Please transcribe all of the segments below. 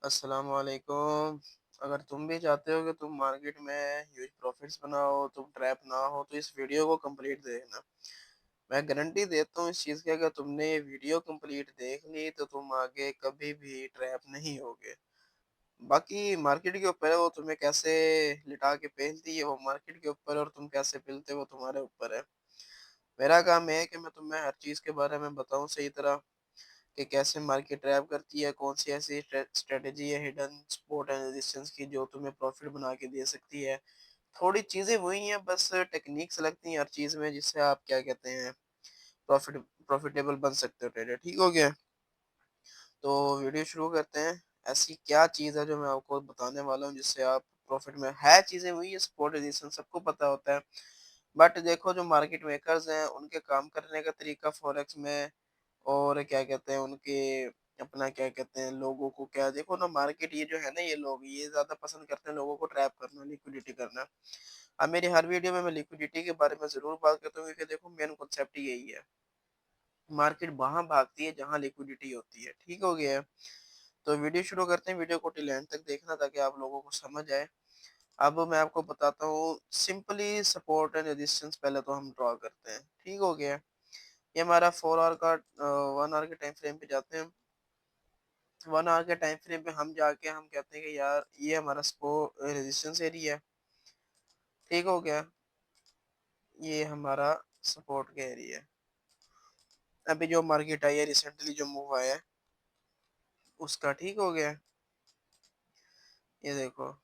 अस्सलाम वालेकुम। अगर तुम भी चाहते हो कि तुम मार्केट में ह्यूज प्रॉफिट्स बनाओ, तुम ट्रैप ना हो, तो इस वीडियो को कंप्लीट देखना। मैं गारंटी देता हूँ इस चीज़ की, अगर तुमने ये वीडियो कंप्लीट देख ली तो तुम आगे कभी भी ट्रैप नहीं होगे। बाकी मार्केट के ऊपर है, वो तुम्हें कैसे लिटा के पहनती है वो मार्केट के ऊपर है, और तुम कैसे पहनते हो वो तुम्हारे ऊपर है। मेरा काम है कि मैं तुम्हें हर चीज़ के बारे में बताऊँ सही तरह, कि कैसे मार्केट ट्रैप करती है, कौन सी ऐसी स्ट्रेटेजी है हिडन सपोर्ट एंड रेजिस्टेंस की जो तुम्हें प्रॉफिट बना के दे सकती है। थोड़ी चीज़ें वही हैं, बस टेक्निक्स लगती हैं हर चीज़ में, जिससे आप क्या कहते हैं प्रॉफिटेबल बन सकते हो ट्रेडर। ठीक हो गया? तो वीडियो शुरू करते हैं। ऐसी क्या चीज़ है जो मैं आपको बताने वाला हूँ जिससे आप प्रॉफिट में है, चीज़ें वही है, सपोर्ट रेजिस्टेंस सबको पता होता है। बट देखो, जो मार्केट मेकर्स हैं उनके काम करने का तरीका फॉरेक्स में, और क्या कहते हैं उनके अपना क्या कहते हैं लोगों को, क्या देखो ना, मार्केट ये जो है ना, ये लोग ये ज़्यादा पसंद करते हैं लोगों को ट्रैप करना, लिक्विडिटी करना। अब मेरी हर वीडियो में मैं लिक्विडिटी के बारे में ज़रूर बात करता हूँ, क्योंकि देखो मेन कॉन्सेप्ट ही यही है। मार्केट वहाँ भागती है जहाँ लिक्विडिटी होती है। ठीक हो गया है? तो वीडियो शुरू करते हैं। वीडियो को टिल एंड तक देखना ताकि आप लोगों को समझ आए। अब मैं आपको बताता हूँ सिंपली सपोर्ट एंड रेजिस्टेंस, पहले तो हम ड्रॉ करते हैं। ठीक हो गया? ये हमारा 4 आवर का 1 आवर के टाइम फ्रेम पे जाते हैं। 1 आवर के टाइम फ्रेम पे हम जाके हम कहते हैं कि यार ये हमारा रेजिस्टेंस एरिया है। ठीक हो गया? ये हमारा सपोर्ट का एरिया है। अभी जो मार्केट आई है रिसेंटली, जो मूव आया है उसका। ठीक हो गया? ये देखो,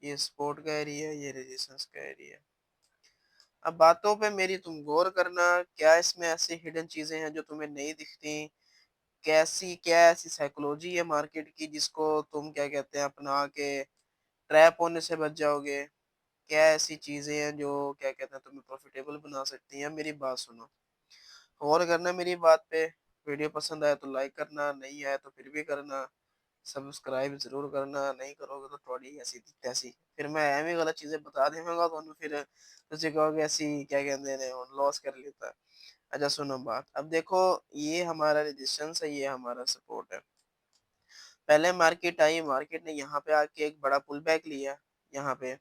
ये सपोर्ट का एरिया है, ये रेजिस्टेंस का एरिया है। अब बातों पे मेरी तुम गौर करना, क्या इसमें ऐसी हिडन चीजें हैं जो तुम्हें नहीं दिखती? कैसी क्या ऐसी साइकोलॉजी है मार्केट की जिसको तुम क्या कहते हैं अपना के ट्रैप होने से बच जाओगे? क्या ऐसी चीजें हैं जो क्या कहते हैं तुम्हें प्रॉफिटेबल बना सकती हैं? मेरी बात सुनो, गौर करना मेरी बात पे। वीडियो पसंद आए तो लाइक करना, नहीं आए तो फिर भी करना। सब्सक्राइब जरूर करना, नहीं करोगे तो थोड़ी ऐसी थी तैसी, फिर मैं एवं गलत चीजें बता देवांगा तो फिर तुझे कहोगे ऐसी क्या कहते हैं लॉस कर लेता है। अच्छा सुनो बात, अब देखो, ये हमारा रेजिस्टेंस है, ये हमारा सपोर्ट है। पहले मार्केट आई, मार्केट ने यहाँ पे आके एक बड़ा पुल बैक लिया यहाँ पे,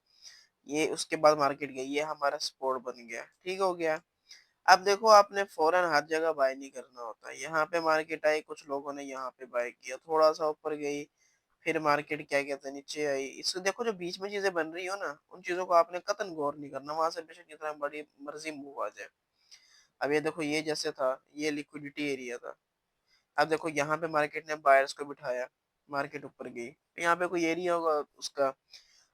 ये उसके बाद मार्केट गई, ये हमारा सपोर्ट बन गया। ठीक हो गया? अब देखो, आपने फौरन हर जगह बाय नहीं करना होता। यहाँ पे मार्केट आई, कुछ लोगों ने यहाँ पे बाय किया, थोड़ा सा ऊपर गई, फिर मार्केट क्या कहते हैं नीचे आई। इसको देखो, जो बीच में चीजें बन रही हो ना, उन चीजों को आपने कतन गौर नहीं करना, वहां से बेशक जितना बड़ी मर्जी मूव आ जाए। अब ये देखो, ये जैसे था, ये लिक्विडिटी एरिया था। अब देखो यहाँ पे मार्केट ने बायर्स को बिठाया, मार्केट ऊपर गई, तो यहाँ पे कोई एरिया होगा उसका।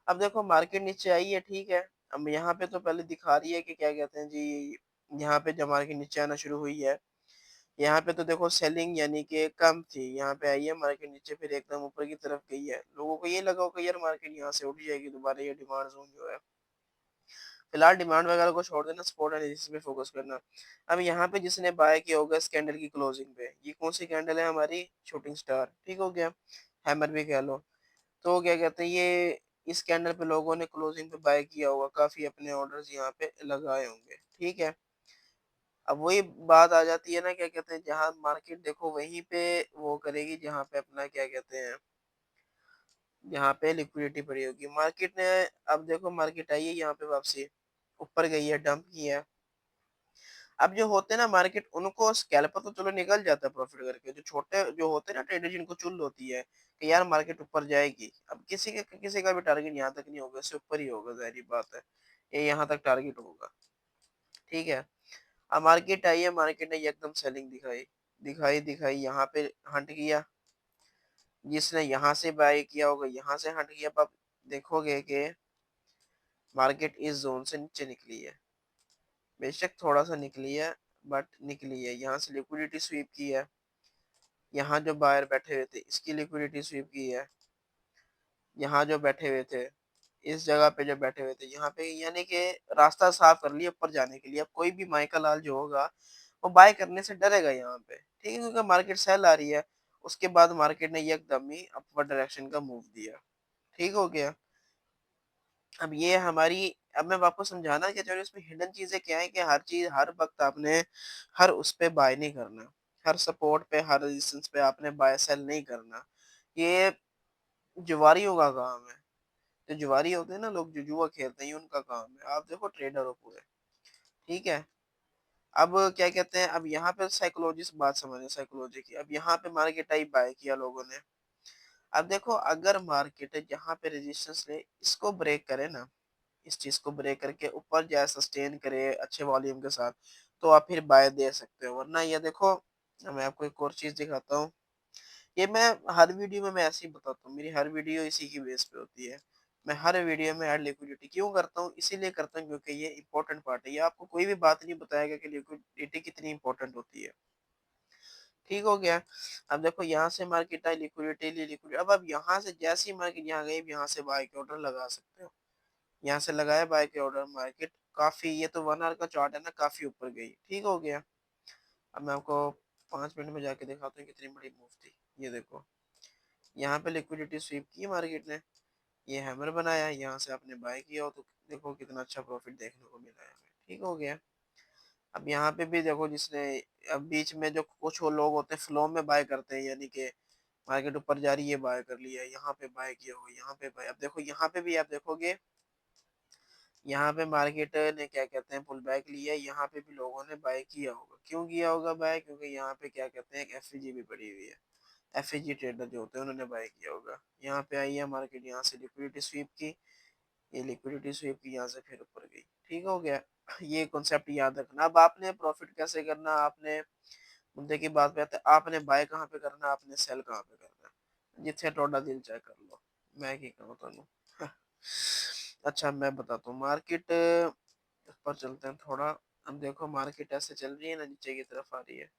अब देखो मार्केट नीचे आई है, ठीक है। अब यहाँ पे तो पहले दिखा रही है कि क्या कहते हैं जी, यहाँ पे जब मार्केट नीचे आना शुरू हुई है, यहाँ पे तो देखो सेलिंग यानी कि कम थी, यहाँ पे आई है मार्केट नीचे, फिर एकदम ऊपर की तरफ गई है। लोगों को ये लगा होगा यार मार्केट यहाँ से उठ जाएगी दोबारा, ये डिमांड जोन जो है। फिलहाल डिमांड वगैरह को छोड़ देना, सपोर्ट एनालिसिस पे फोकस करना। अब यहाँ पे जिसने बाय किया होगा इस कैंडल की क्लोजिंग पे, ये कौन सी कैंडल है? हमारी शूटिंग स्टार। ठीक हो गया? हैमर भी कह लो। तो क्या कहते हैं, ये इस कैंडल पे लोगों ने क्लोजिंग पे बाय किया होगा, काफी अपने ऑर्डर्स यहाँ पे लगाए होंगे। ठीक है? अब वही बात आ जाती है ना, क्या कहते हैं, जहाँ मार्केट देखो वहीं पे वो करेगी जहाँ पे अपना क्या कहते हैं, जहाँ पे लिक्विडिटी पड़ी होगी मार्केट ने। अब देखो मार्केट आई है यहाँ पे वापसी, ऊपर गई है, डंप किया है। अब जो होते हैं ना मार्केट, उनको स्कैल्पर तो चलो निकल जाता है प्रॉफिट करके, जो छोटे जो होते हैं ना ट्रेडर, जिनको चुल होती है कि यार मार्केट ऊपर जाएगी, अब किसी का भी टारगेट यहाँ तक नहीं होगा, इससे ऊपर ही होगा, जाहिर बात है। ये यहाँ तक टारगेट होगा। ठीक है? अब मार्केट आई है, मार्केट ने एकदम सेलिंग दिखाई, दिखाई यहाँ पे हंट किया। जिसने यहाँ से बाय किया होगा यहाँ से हट किया। अब आप देखोगे कि मार्केट इस जोन से नीचे निकली है, बेशक थोड़ा सा निकली है, बट निकली है। यहाँ से लिक्विडिटी स्वीप की है, यहाँ जो बायर बैठे हुए थे इसकी लिक्विडिटी स्वीप की है, यहाँ जो बैठे हुए थे, इस जगह पे जो बैठे हुए थे यहाँ पे, यानी कि रास्ता साफ कर लिया ऊपर जाने के लिए। अब कोई भी माइकल लाल जो होगा वो बाय करने से डरेगा यहाँ पे। ठीक है? क्योंकि मार्केट सेल आ रही है। उसके बाद मार्केट ने एकदम ही अपवर्ड डायरेक्शन का मूव दिया। ठीक हो गया? अब ये हमारी, अब मैं आपको समझाना क्या चाह रहा हूँ, इसमें हिडन चीजें क्या है कि हर चीज हर वक्त आपने हर उस पे बाय नहीं करना, हर सपोर्ट पे हर रेजिस्टेंस पे आपने बाय सेल नहीं करना। ये जुआरियों का काम है। जो जुआरी होते हैं ना लोग जो जुआ खेलते हैं, ये उनका काम है। आप देखो ट्रेडर हो पूरे, ठीक है। अब क्या कहते हैं, अब यहाँ पे साइकोलॉजिस्ट बात समझे साइकोलॉजी की। अब यहाँ पे मार्केट टाइप बाय किया लोगों ने। अब देखो अगर मार्केट यहाँ पे रेजिस्टेंस ले, इसको ब्रेक करे ना, इस चीज को ब्रेक करके ऊपर जाए, सस्टेन करे अच्छे वॉल्यूम के साथ, तो आप फिर बाय दे सकते हो। वरना ये देखो, मैं आपको एक और चीज दिखाता हूँ। ये मैं हर वीडियो में मैं ऐसे ही बताता हूँ, मेरी हर वीडियो इसी की बेस पे होती है। मैं हर वीडियो में ऐड लिक्विडिटी क्यों करता हूँ, इसीलिए करता हूँ क्योंकि ये इंपॉर्टेंट पार्ट है। ये आपको कोई भी बात नहीं बताएगा कि लिक्विडिटी कितनी इंपॉर्टेंट होती है। ठीक हो गया। अब देखो यहाँ से मार्केट आई, लिक्विडिटी ली, लिक्विडिटी। अब यहाँ से जैसी मार्केट यहाँ गई, अब यहाँ से बाय के ऑर्डर लगा सकते हो। यहाँ से लगाया बाय के ऑर्डर, मार्केट काफी, ये तो 1 आवर का चार्ट है ना, काफी ऊपर गई। ठीक हो गया। अब मैं आपको 5 मिनट में जाके दिखाता हूँ कितनी बड़ी मूव थी। ये देखो, यहाँ पे लिक्विडिटी स्वीप की मार्केट ने, ये हैमर बनाया, यहाँ से आपने बाय किया हो तो देखो कितना अच्छा प्रॉफिट देखने को मिला है हमें। ठीक हो गया। अब यहाँ पे भी देखो, जिसने अब बीच में जो कुछ वो लोग होते हैं फ्लो में बाय करते हैं, यानी कि मार्केट ऊपर जा रही है बाय कर लिया, यहाँ पे बाय किया हो, यहाँ पे बाय। अब देखो यहाँ पे भी आप देखोगे, यहाँ पे मार्केट ने क्या कहते हैं पुल बैक लिया है, यहाँ पे भी लोगों ने बाय किया होगा। क्यों किया होगा बाय? क्योंकि यहाँ पे क्या कहते हैं एक एफईजी भी पड़ी हुई है। एफईजी ट्रेडर जो होते हैं उन्होंने बाय किया होगा। यहाँ पे आई है मार्केट, यहाँ से लिक्विडिटी स्वीप की, ये लिक्विडिटी स्वीप की, यहाँ से फिर ऊपर गई। ठीक हो गया। ये कॉन्सेप्ट याद रखना। अब आपने प्रॉफिट कैसे करना, आपने मुद्दे की बात पे आते हैं, आपने बाय कहाँ पे करना, आपने सेल कहाँ पे करना, जिथे टोडा दिल चाहे कर लो। मैं की कहूँ तुम। अच्छा मैं बताता हूँ, मार्केट पर चलते हैं थोड़ा। अब देखो मार्केट ऐसे चल रही है ना, नीचे की तरफ आ रही है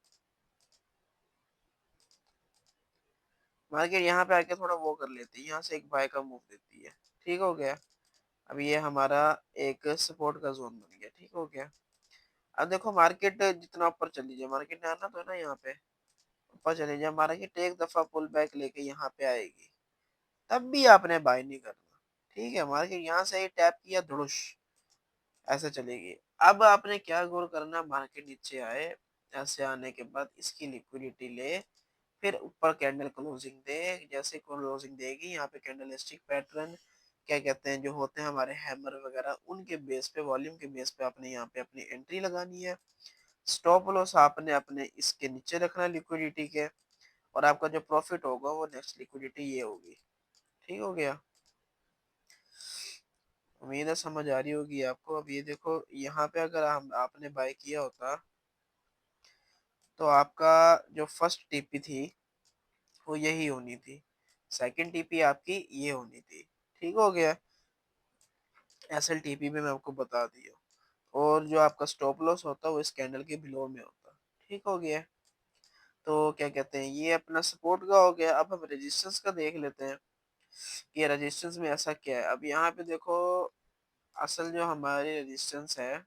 मार्केट, यहाँ पे आके थोड़ा वो कर लेती है, यहाँ से एक बाय का मूव देती है। ठीक हो गया। अब ये हमारा एक सपोर्ट का जोन बन गया। ठीक हो गया। अब देखो मार्केट जितना ऊपर चली जाए, मार्केट ने आना तो है ना, यहाँ पे ऊपर चले जाए मार्केट, एक दफा पुल बैक लेके यहाँ पे आएगी, तब भी आपने बाय नहीं करना। ठीक है, मार्केट यहाँ से टैप किया, धुड़ुश ऐसे चलेगी। अब आपने क्या गौर करना, मार्केट नीचे आए, ऐसे आने के बाद इसकी लिक्विडिटी ले, फिर ऊपर कैंडल क्लोजिंग दे। जैसे क्लोजिंग देगी, यहाँ पे कैंडल स्टिक पैटर्न क्या कहते हैं जो होते हैं हमारे हैमर वगैरह, उनके बेस पे, वॉल्यूम के बेस पे आपने यहाँ पे अपनी एंट्री लगानी है। स्टॉप लॉस आपने अपने इसके नीचे रखना लिक्विडिटी के, और आपका जो प्रॉफिट होगा वो नेक्स्ट लिक्विडिटी ये होगी। ठीक हो गया। उम्मीद है समझ आ रही होगी आपको। अब ये देखो, यहाँ पे अगर हम आपने बाय किया होता, तो आपका जो फर्स्ट टीपी थी वो यही होनी थी, सेकंड टीपी आपकी ये होनी थी। ठीक हो गया। एसएल टीपी में मैं आपको बता दिया। और जो आपका स्टॉप लॉस होता है वो इस कैंडल के बिलो में होता। ठीक हो गया। तो क्या कहते हैं, ये अपना सपोर्ट का हो गया। अब हम रेजिस्टेंस का देख लेते हैं कि रेजिस्टेंस में ऐसा क्या है। अब यहाँ पे देखो, असल जो हमारी रेजिस्टेंस है,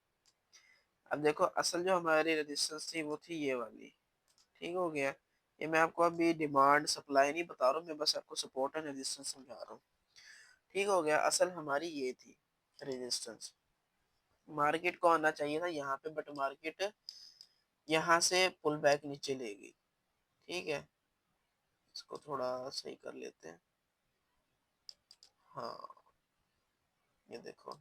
अब देखो असल जो हमारी रेजिस्टेंस थी वो थी ये वाली। ठीक हो गया। ये मैं आपको अभी डिमांड सप्लाई नहीं बता रहा हूँ, मैं बस आपको सपोर्ट एंड रेजिस्टेंस समझा रहा हूँ। ठीक हो गया। असल हमारी ये थी रेजिस्टेंस। मार्केट को आना चाहिए था यहाँ पे, बट मार्केट यहाँ से पुल बैक नीचे लेगी। ठीक है, इसको थोड़ा सही कर लेते हैं। हाँ, ये देखो,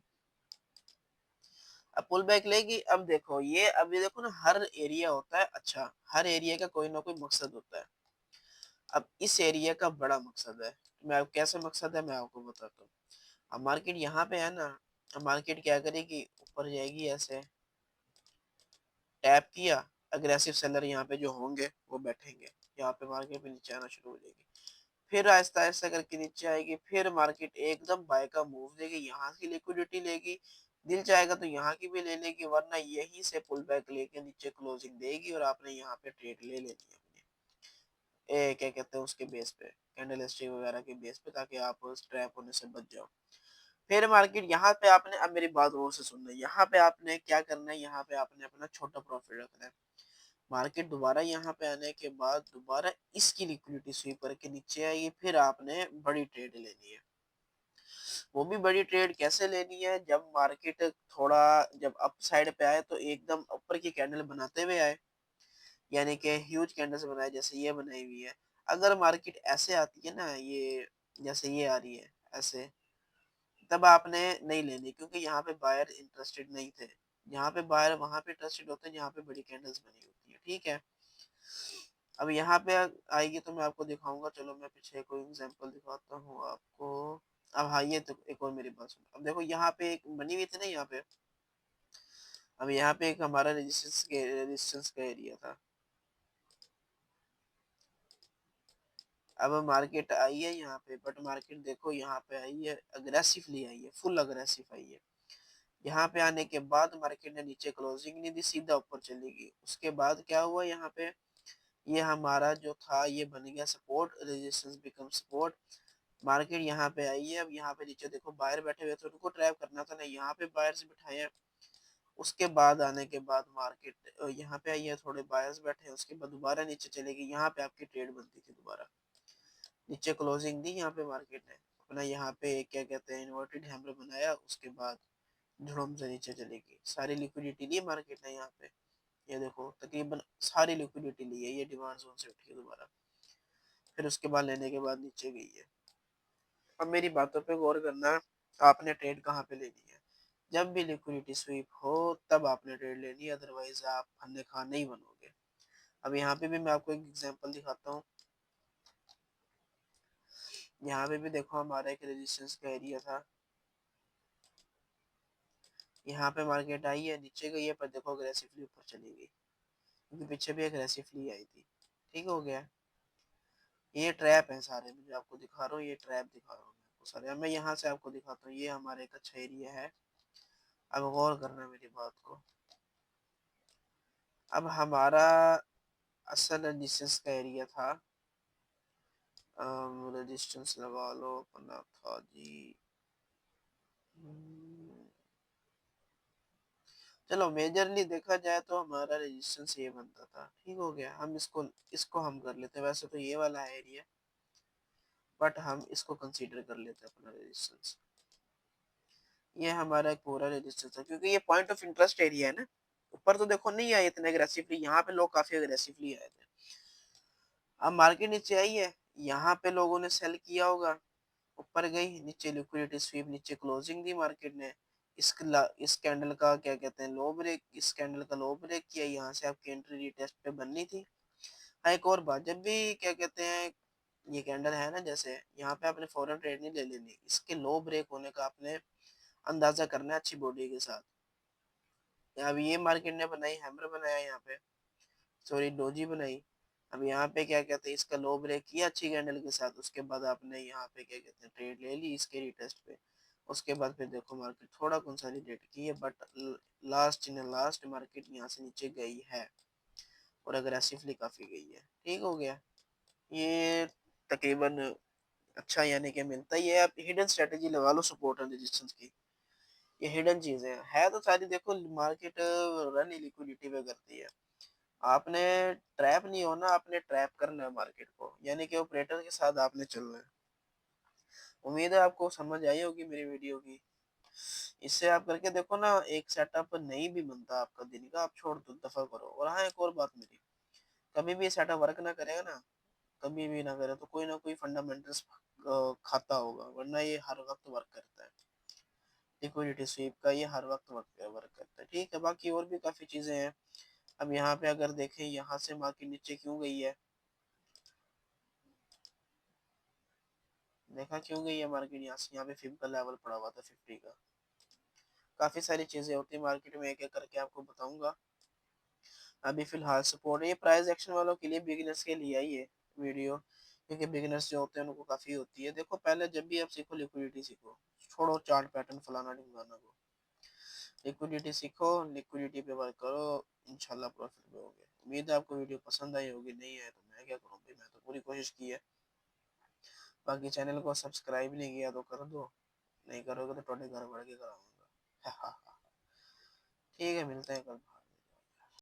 अब पुल बैक लेगी। अब देखो ये, अब ये देखो ना, हर एरिया होता है, अच्छा हर एरिया का कोई ना कोई मकसद होता है। अब इस एरिया का बड़ा मकसद है, मैं अब कैसे मकसद है मैं आपको बताता हूँ। अब मार्केट यहाँ पे है ना, अब मार्केट क्या करेगी, ऊपर जाएगी, ऐसे टैप किया, अग्रेसिव सेलर यहाँ पे जो होंगे वो बैठेंगे, यहाँ पे मार्केट में नीचे आना शुरू हो जाएगी। फिर आहिस्ता आहिस्ता करके नीचे आएगी, फिर मार्केट एकदम बाय का मूव देगी, यहाँ की लिक्विडिटी लेगी, दिल चाहेगा तो यहाँ की भी ले लेगी, वरना यहीं से पुल बैक लेके नीचे क्लोजिंग देगी, और आपने यहाँ पे ट्रेड ले लेनी है अपनी, क्या कहते हैं उसके बेस पे, कैंडल स्टिक वगैरह के बेस पे, ताकि आप उस ट्रैप होने से बच जाओ। फिर मार्केट यहाँ पे आपने, अब मेरी बात गौर से सुनना है, यहाँ पे आपने क्या करना है, यहाँ पे आपने अपना छोटा प्रॉफिट रखना है। मार्केट दोबारा यहाँ पे आने के बाद दोबारा इसकी लिक्विडिटी स्वीप करके नीचे आएगी, फिर आपने बड़ी ट्रेड लेनी है। वो भी बड़ी ट्रेड कैसे लेनी है, जब मार्केट थोड़ा, जब अप साइड पे आए तो एकदम ऊपर की कैंडल बनाते हुए आए, यानी कि ह्यूज कैंडल्स बनाए, जैसे ये बनाई हुई है। अगर मार्केट ऐसे आती है ना, ये जैसे ये आ रही है ऐसे, तब आपने नहीं लेनी, क्योंकि यहाँ पे बायर इंटरेस्टेड नहीं थे। यहाँ पे बायर वहां पे इंटरेस्टेड होते हैं जहाँ पे बड़ी कैंडल्स बनी होती है, ठीक है। अब यहाँ पे आएगी तो मैं आपको दिखाऊंगा, चलो मैं पीछे कोई एग्जांपल दिखाता हूँ आपको। अब हाँ, ये तो एक और मेरी बात सुनो, अब देखो यहाँ पे एक बनी हुई थी ना यहाँ पे। अब यहाँ पे एक हमारा रेजिस्टेंस का एरिया था। अब मार्केट आई है यहाँ पे, बट मार्केट देखो यहाँ पे आई है, अग्रेसिवली आई है, फुल अग्रेसिव आई है। यहाँ पे आने के बाद मार्केट ने नीचे क्लोजिंग नहीं दी, सीधा ऊपर चली गई। उसके बाद क्या हुआ यहाँ पे, ये हमारा जो था ये बन गया support, resistance become support. Market यहाँ पे आई है। अब यहाँ पे नीचे देखो बायर बैठे हुए थे, उनको ट्रैप करना था ना, यहाँ पे बायर्स बिठाए हैं। उसके बाद आने के बाद मार्केट यहाँ पे आई है, थोड़े बायर्स बैठे हैं, उसके बाद दोबारा नीचे चलेगी। यहाँ पे आपकी ट्रेड बनती थी दोबारा, नीचे क्लोजिंग दी यहाँ पे मार्केट ने अपना, यहाँ पे क्या कहते हैं इन्वर्टेड हैमर बनाया, उसके बाद झुड़म से नीचे चलेगी। सारी लिक्विडिटी ली मार्केट ने यहाँ पे, ये देखो तकरीबन सारी लिक्विडिटी ली है, ये डिमांड जोन से उठी है दोबारा, फिर उसके बाद लेने के बाद नीचे गई है। अब मेरी बातों पे गौर करना, आपने ट्रेड कहाँ पे लेनी है, जब भी लिक्विडिटी स्वीप हो तब आपने ट्रेड लेनी है, अदरवाइज आप फंदे खा नहीं बनोगे। अब यहाँ पे भी मैं आपको एक एग्जांपल दिखाता हूँ। यहाँ पे भी देखो हमारा एक रेजिस्टेंस का एरिया था, यहाँ पे मार्केट आई है, नीचे गई है, पर देखो अग्रेसिवली ऊपर चली गई, क्योंकि पीछे भी अग्रेसिवली आई थी। ठीक हो गया। ये ट्रैप है सारे, मैं जो आपको दिखा रहा हूँ ये ट्रैप दिखा रहा हूँ मैं आपको सारे। अब मैं यहाँ से आपको दिखाता हूँ, ये हमारे एक अच्छा एरिया है। अब गौर करना मेरी बात को। अब हमारा असल रेजिस्टेंस का एरिया था, रेजिस्टेंस लगा लो अपना था जी, चलो मेजरली देखा जाए तो हमारा रेजिस्टेंस ये बनता था। ठीक हो गया, हम इसको इसको हम कर लेते हैं, वैसे तो ये वाला है एरिया, बट हम इसको कंसीडर कर लेते हैं अपना रेजिस्टेंस। ये हमारा एक पूरा रेजिस्टेंस है, क्योंकि ये पॉइंट ऑफ इंटरेस्ट एरिया है ना। ऊपर तो देखो नहीं आए इतने अग्रेसिवली, यहाँ पे लोग काफी अग्रेसिवली आए थे। अब मार्केट नीचे आई है, यहाँ पे लोगों ने सेल किया होगा, ऊपर गई, नीचे लिक्विडिटी स्वीप, नीचे क्लोजिंग दी मार्केट ने। इस कैंडल का क्या कहते हैं लो ब्रेक, इस कैंडल का लो ब्रेक किया, यहाँ से आपकी एंट्री रीटेस्ट पे बननी थी। हाँ, एक और बात, जब भी क्या कहते हैं ये कैंडल है ना, जैसे यहाँ पे आपने फॉरेन ट्रेड नहीं ले लेनी, इसके लो ब्रेक होने का आपने अंदाजा करना है अच्छी बॉडी के साथ। अब ये मार्केट ने बनाई, हैमर बनाया यहाँ पे, सॉरी डोजी बनाई। अब यहाँ पे क्या कहते हैं इसका लो ब्रेक किया अच्छी कैंडल के साथ, उसके बाद आपने यहाँ पे क्या कहते हैं ट्रेड ले ली इसके रिटेस्ट पे। उसके बाद फिर देखो मार्केट थोड़ा कंसोलिडेट की है, but last in last market यहाँ से नीचे गई है, और अग्रेसिवली काफी गई है। ठीक हो गया। ये तकरीबन अच्छा यानी कि मिलता ही है। आप हिडन स्ट्रेटेजी लगा लो सपोर्ट एंड रेजिस्टेंस की, ये हिडन चीजें है तो सारी, देखो मार्केट रन लिक्विडिटी पे करती है। आपने ट्रैप नहीं होना, आपने ट्रैप करना है मार्केट को, यानी कि ऑपरेटर के साथ आपने चलना है। उम्मीद है आपको समझ आई होगी मेरी वीडियो की। इससे आप करके देखो ना, एक सेटअप नहीं भी बनता आपका दिन का, आप छोड़ दो, दफा करो। और हाँ, एक और बात मेरी, कभी भी सेटअप वर्क ना करेगा ना, कभी भी ना करे, तो कोई ना कोई फंडामेंटल्स खाता होगा, वरना ये हर वक्त वर्क करता है। लिक्विडिटी स्वीप का ये हर वक्त वर्क करता है। ठीक है, बाकी और भी काफी चीजें हैं। अब यहाँ पे अगर देखें, यहाँ से मार्केट नीचे क्यों गई है, देखा क्यों गई है मार्केट यहाँ से, यहाँ पे फिब का लेवल पड़ा हुआ था 50 का। काफी सारी चीजें होती है मार्केट में, एक एक करके आपको बताऊंगा। अभी फिलहाल सपोर्ट, ये प्राइस एक्शन वालों के लिए, बिगिनर्स के लिए ही है वीडियो, क्योंकि बिगिनर्स जो होते हैं उनको काफी होती है। देखो पहले जब भी आप सीखो लिक्विडिटी सीखो, छोड़ो चार्ट पैटर्न फलाना ढिमकाना को, लिक्विडिटी सीखो, लिक्विडिटी पे वर्क करो, इंशाल्लाह प्रॉफिट में होगे। उम्मीद है आपको वीडियो पसंद आई होगी, नहीं है तो मैं क्या करूँ भाई, मैं तो पूरी कोशिश की है। बाकी चैनल को सब्सक्राइब नहीं किया तो कर दो, नहीं करोगे तो टोटे घर बढ़ के कराऊंगा। ठीक है, मिलते हैं कल।